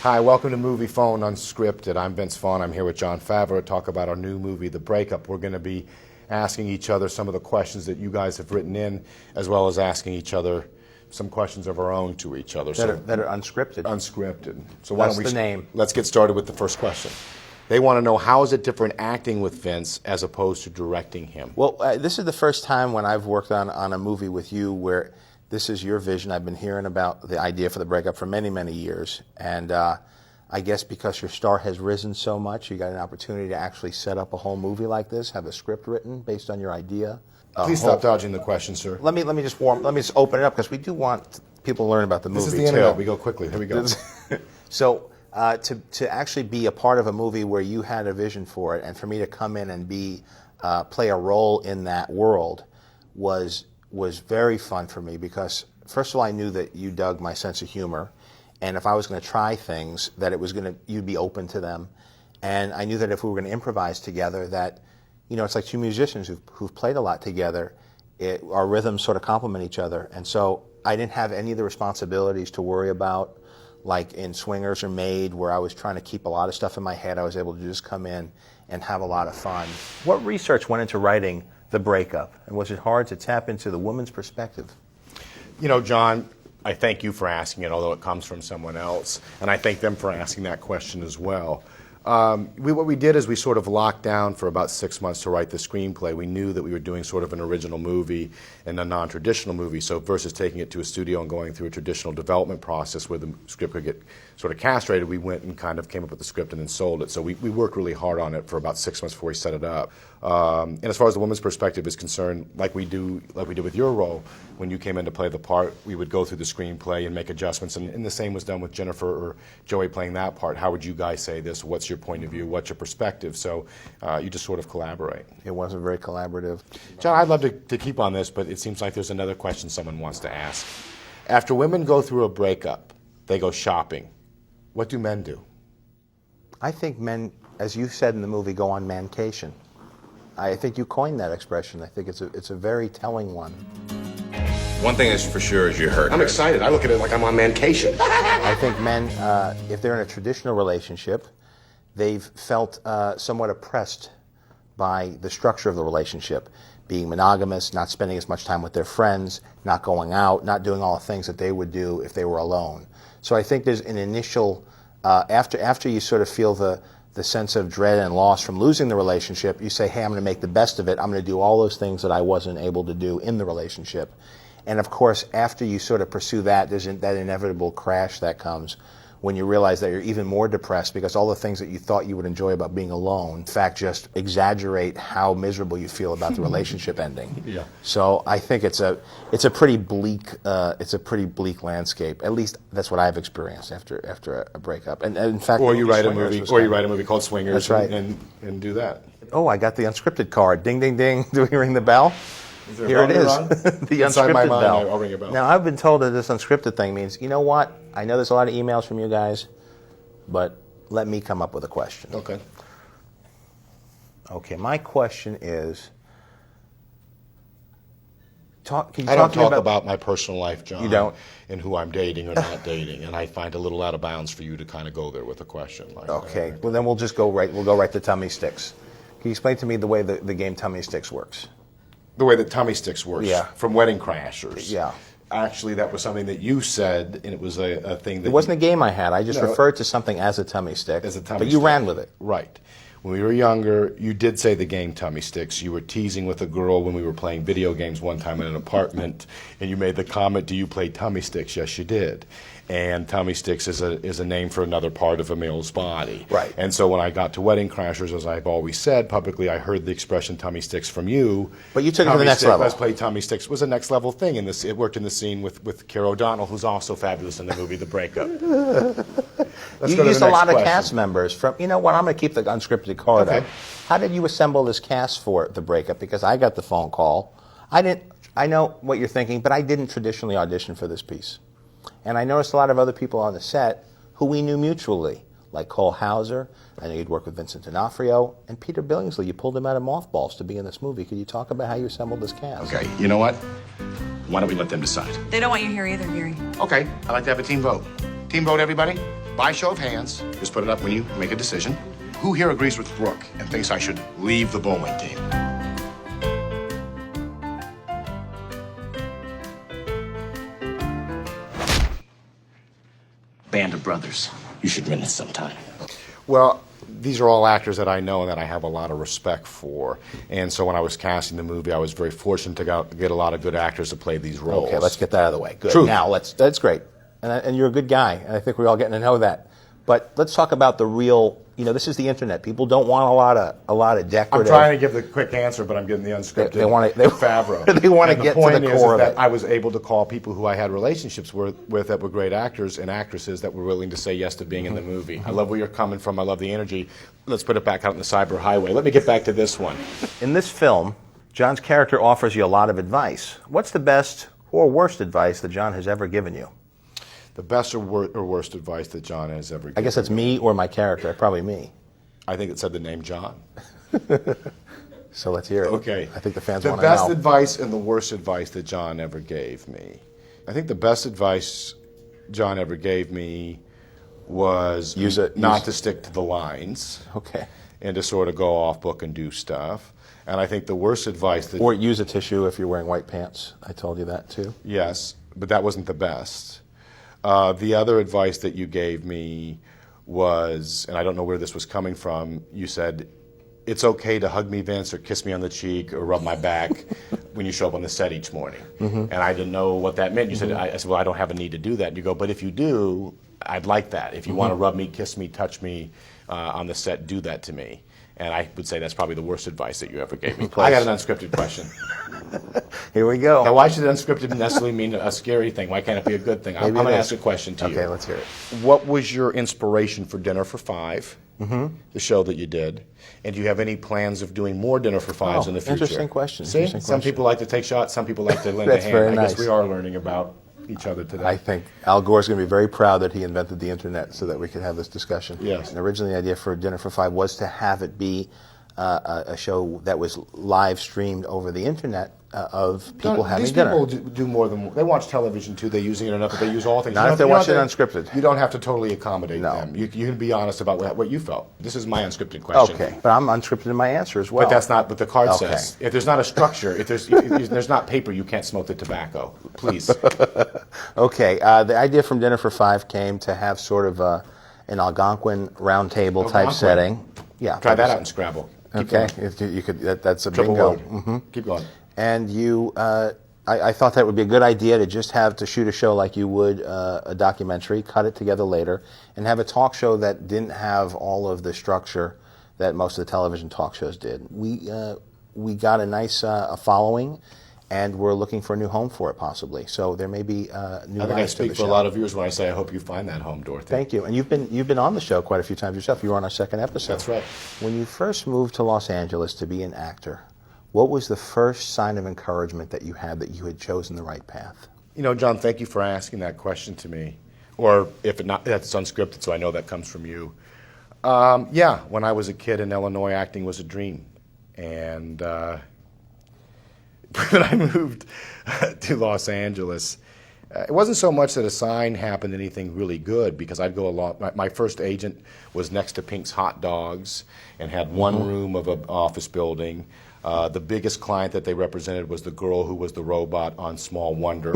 Hi, welcome to Moviefone Unscripted. I'm Vince Vaughn. I'm here with Jon Favreau to talk about our new movie, The Breakup. We're going to be asking each other some of the questions that you guys have written in, as well as asking each other some questions of our own to each other. That are unscripted. Unscripted. So why don't we? That's the name. Let's get started with the first question. They want to know, how is it different acting with Vince as opposed to directing him? Well, this is the first time when I've worked on a movie with you where this is your vision. I've been hearing about the idea for The Breakup for many, many years. And I guess because your star has risen so much, you got an opportunity to actually set up a whole movie like this, have a script written based on your idea. Please stop dodging the question, sir. Let me just open it up, because we do want people to learn about the movie too. This is the internet. We go quickly. Here we go. So to actually be a part of a movie where you had a vision for it, and for me to come in and play a role in that world was very fun for me, because first of all, I knew that you dug my sense of humor, and if I was going to try things, that you'd be open to them, and I knew that if we were going to improvise together, that it's like two musicians who've played a lot together. Our rhythms sort of complement each other, and so I didn't have any of the responsibilities to worry about, like in Swingers or Made, where I was trying to keep a lot of stuff in my head. I was able to just come in and have a lot of fun. What research went into writing The Breakup, and was it hard to tap into the woman's perspective? John, I thank you for asking it, although it comes from someone else, and I thank them for asking that question as well. What we did is we sort of locked down for about 6 months to write the screenplay. We knew that we were doing sort of an original movie and a non-traditional movie, so versus taking it to a studio and going through a traditional development process where the script could get sort of castrated, we went and kind of came up with the script and then sold it. So we worked really hard on it for about 6 months before we set it up. And as far as the woman's perspective is concerned, like we did with your role, when you came in to play the part, we would go through the screenplay and make adjustments, and the same was done with Jennifer or Joey playing that part. How would you guys say this? What's your point of view? What's your perspective? So you just sort of collaborate. It wasn't very collaborative. John, I'd love to keep on this, but it seems like there's another question someone wants to ask. After women go through a breakup, they go shopping. What do men do? I think men, as you said in the movie, go on mancation. I think you coined that expression. I think it's a very telling one. One thing is for sure is you're hurt. I'm excited. I look at it like I'm on mancation. I think men, if they're in a traditional relationship, they've felt somewhat oppressed by the structure of the relationship, being monogamous, not spending as much time with their friends, not going out, not doing all the things that they would do if they were alone. So I think there's an initial, after you sort of feel the sense of dread and loss from losing the relationship, you say, hey, I'm going to make the best of it. I'm going to do all those things that I wasn't able to do in the relationship. And of course, after you sort of pursue that, there's that inevitable crash that comes when you realize that you're even more depressed, because all the things that you thought you would enjoy about being alone, in fact, just exaggerate how miserable you feel about the relationship ending. Yeah. So I think it's a pretty bleak landscape. At least that's what I've experienced after a breakup. And in fact, or you write a movie called Swingers. That's right. and do that. Oh, I got the unscripted card. Ding, ding, ding. Do we ring the bell? Here it is. The Inside unscripted my mind, bell. I'll ring a bell. Now, I've been told that this unscripted thing means, you know what? I know there's a lot of emails from you guys, but let me come up with a question. Okay. Okay, my question is, I don't talk about my personal life, John. You don't? And who I'm dating or not dating, and I find it a little out of bounds for you to kind of go there with a question like okay, that. well then we'll go right to Tummy Sticks. Can you explain to me the way the game Tummy Sticks works? The way that Tummy Sticks works, Yeah. From Wedding Crashers. Yeah. Actually, that was something that you said, and it was a thing that... It wasn't a game I had. I just referred to something as a Tummy Stick. As a Tummy But you Stick. ran with it. Right. When we were younger, you did say the game Tummy Sticks. You were teasing with a girl when we were playing video games one time in an apartment, and you made the comment, do you play Tummy Sticks? Yes, you did. And Tummy Sticks is a name for another part of a male's body. Right. And so when I got to Wedding Crashers, as I've always said publicly, I heard the expression Tummy Sticks from you. But you took it to the next level. Let's play Tummy Sticks. It was a next level thing. And it worked in the scene with Kara O'Donnell, who's also fabulous in the movie The Breakup. You used a lot of cast members from, you know what, I'm going to keep the unscripted card up. How did you assemble this cast for The Breakup? Because I got the phone call. I know what you're thinking, but I didn't traditionally audition for this piece. And I noticed a lot of other people on the set who we knew mutually, like Cole Hauser. I know you'd worked with Vincent D'Onofrio, and Peter Billingsley. You pulled him out of mothballs to be in this movie. Could you talk about how you assembled this cast? Okay, you know what? Why don't we let them decide? They don't want you here either, Gary. Okay, I'd like to have a team vote. Team vote, everybody? by show of hands, just put it up when you make a decision. Who here agrees with Brooke and thinks I should leave the bowling team? Band of brothers. You should rent it sometime. Well, these are all actors that I know and that I have a lot of respect for. And so when I was casting the movie, I was very fortunate to get a lot of good actors to play these roles. Okay, let's get that out of the way. Good. Truth. Now, that's great. And you're a good guy, and I think we're all getting to know that. But let's talk about the real, this is the internet. People don't want a lot of decorative. I'm trying to give the quick answer, but I'm giving the unscripted Favreau. They want to get to the core of it. The point is that I was able to call people who I had relationships with that were great actors and actresses that were willing to say yes to being in the movie. I love where you're coming from. I love the energy. Let's put it back out in the cyber highway. Let me get back to this one. In this film, Jon's character offers you a lot of advice. What's the best or worst advice that Jon has ever given you? The best or worst advice that Jon has ever given. I guess that's me or my character. Probably me. I think it said the name Jon. So let's hear it. Okay. I think the fans want to know. know. The best advice and the worst advice that Jon ever gave me. I think the best advice Jon ever gave me was not to stick to the lines. Okay. And to sort of go off book and do stuff. And I think the worst advice that... Or use a tissue if you're wearing white pants. I told you that too. Yes, but that wasn't the best. The other advice that you gave me was, and I don't know where this was coming from, you said, it's okay to hug me, Vince, or kiss me on the cheek, or rub my back when you show up on the set each morning. And I didn't know what that meant. You said, I said, well, I don't have a need to do that. And you go, but if you do, I'd like that. If you want to rub me, kiss me, touch me on the set, do that to me. And I would say that's probably the worst advice that you ever gave me. I got an unscripted question. Here we go. Now, why should unscripted necessarily mean a scary thing? Why can't it be a good thing? I'm going to ask a question to you. Okay, let's hear it. What was your inspiration for Dinner for Five, the show that you did? And do you have any plans of doing more Dinner for Fives in the future? Interesting question. See, some people like to take shots, some people like to lend a hand. Very I nice. guess we are learning about each other today. I think Al Gore's going to be very proud that he invented the internet so that we could have this discussion. Yes. And originally the idea for Dinner for Five was to have it be a show that was live streamed over the internet of people having dinner. These people do more than they watch television too. They're using it enough that they use all things. Not if they're watching unscripted. You don't have to totally accommodate them. You can be honest about what you felt. This is my unscripted question. Okay, but I'm unscripted in my answer as well. But that's not what the card says. If there's not a structure, if there's not paper, you can't smoke the tobacco. Please. Okay, the idea from Dinner for Five came to have sort of an Algonquin round table type setting. Yeah. Try that out in Scrabble. Okay, if you could, that's a Triple bingo. word. Mm-hmm. Keep going. And I thought that would be a good idea to just to shoot a show like you would a documentary, cut it together later, and have a talk show that didn't have all of the structure that most of the television talk shows did. We got a nice following, and we're looking for a new home for it possibly. So there may be new I think I life to speak the for show. a lot of viewers when I say I hope you find that home, Dorothy. Thank you. And you've been on the show quite a few times yourself. You were on our second episode. That's right. When you first moved to Los Angeles to be an actor, what was the first sign of encouragement that you had chosen the right path? Jon, thank you for asking that question to me. Or if that's unscripted, so I know that comes from you. Yeah, when I was a kid in Illinois, acting was a dream. And when I moved to Los Angeles, it wasn't so much that a sign happened anything really good, because I'd go along. My first agent was next to Pink's Hot Dogs and had one room of an office building. The biggest client that they represented was the girl who was the robot on Small Wonder.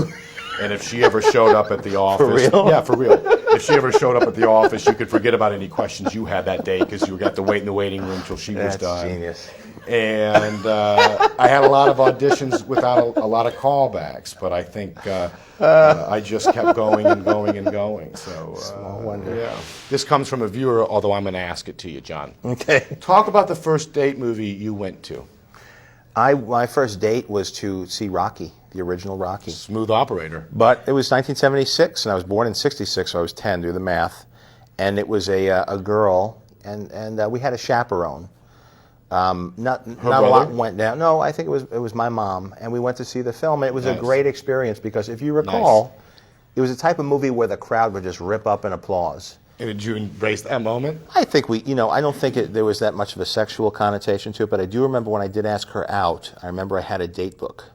And if she ever showed up at the office... For real? Yeah, for real. If she ever showed up at the office, you could forget about any questions you had that day, because you got to wait in the waiting room till she was done. That's genius. And I had a lot of auditions without a lot of callbacks, but I think I just kept going and going and going. So, Small Wonder. Yeah. This comes from a viewer, although I'm going to ask it to you, Jon. Okay. Talk about the first date movie you went to. My first date was to see Rocky, the original Rocky. Smooth operator. But it was 1976, and I was born in 66, so I was 10, do the math. And it was a girl, and we had a chaperone. Not a lot went down. No, I think it was my mom, and we went to see the film. And it was a great experience, because if you recall, it was a type of movie where the crowd would just rip up in applause. And did you embrace that moment? I think I don't think there was that much of a sexual connotation to it, but I do remember when I did ask her out, I remember I had a date book.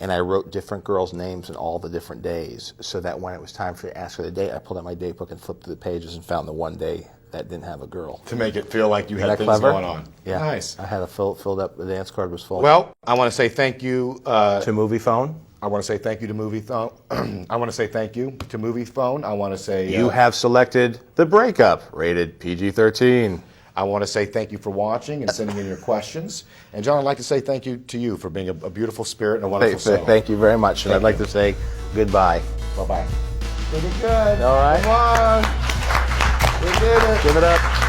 and I wrote different girls' names in all the different days, so that when it was time for to ask for the date, I pulled out my date book and flipped through the pages and found the one day that didn't have a girl. To make it feel like you had Isn't that things clever? going on. Yeah. Nice. I had a filled up, the dance card was full. Well, I want to say thank you to Moviefone. I want to say thank you to Moviefone. I want to say thank you to Moviefone. I want to say You have selected The Breakup, rated PG-13. I want to say thank you for watching and sending in your questions. And John, I'd like to say thank you to you for being a beautiful spirit and a wonderful soul. Thank you very much, and I'd like to say goodbye. Bye-bye. Pretty good. All right. Come on. We did it. Give it up.